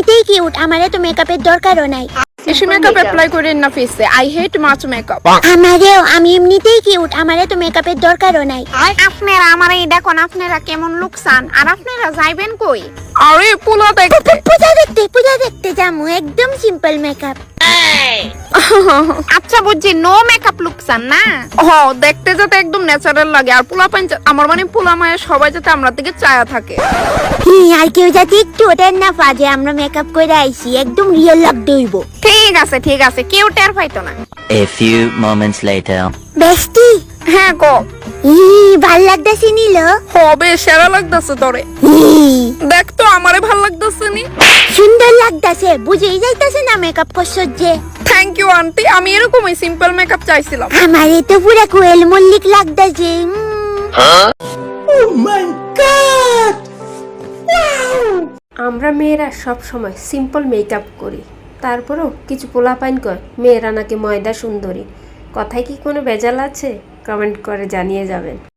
এমনিতেই কিউট, আমার এত মেকআপের দরকারও নাই। বেশি মেকআপ অ্যাপ্লাই করেন না ফেসে, আই হেট মাচ মেকআপ। আমারেও, আমি এমনিতেই কিউট, আমার এত মেকআপের দরকারও নাই। আপনারা আমার এই দেখুন আপনারা কেমন লুকসান, আর আপনারা যাইবেন কই? আরে পোলা দেখতে। পূজা দেখতে যামু, একদম সিম্পল মেকআপ। আচ্ছা বুঝছি, নো মেকআপ লুকসান না। হ, দেখতে যাতে একদম ন্যাচারাল লাগে, আর পোলা পাইন আমার মানে পোলা মায়ের সবাই যাতে আমরা দিকে চায়া থাকে। আর কেউ যাতে একটু ওটার না পাজে আমরা মেকআপ করে আইছি, একদম রিয়েল লাগতে হইব। ঠিক আছে, কেউ টের পাইতো না। A few moments later. বেস্টি, হ্যাঁ ক। ভাল লাগতাছে নিল? হবে সেরা লাগতেছে তোরে। দেখ তো আমারে ভাল লাগতেছে নি? সুন্দর লাগতাছে, বুঝেই যাইতাছে না মেকআপ করছো যে। থ্যাংক ইউ আন্টি, আমি এরকমই সিম্পল মেকআপ চাইছিলাম। আমারে তো পুরা কোয়েল মল্লিক লাগতাছে। আমরা মেয়েরা সব সময় সিম্পল মেকআপ করি, তারপরও কিছু পোলাপাইন কয় মেয়েরা নাকি ময়দা সুন্দরী। কথায় কি কোনো ভেজাল আছে? কমেন্ট করে জানিয়ে যাবেন।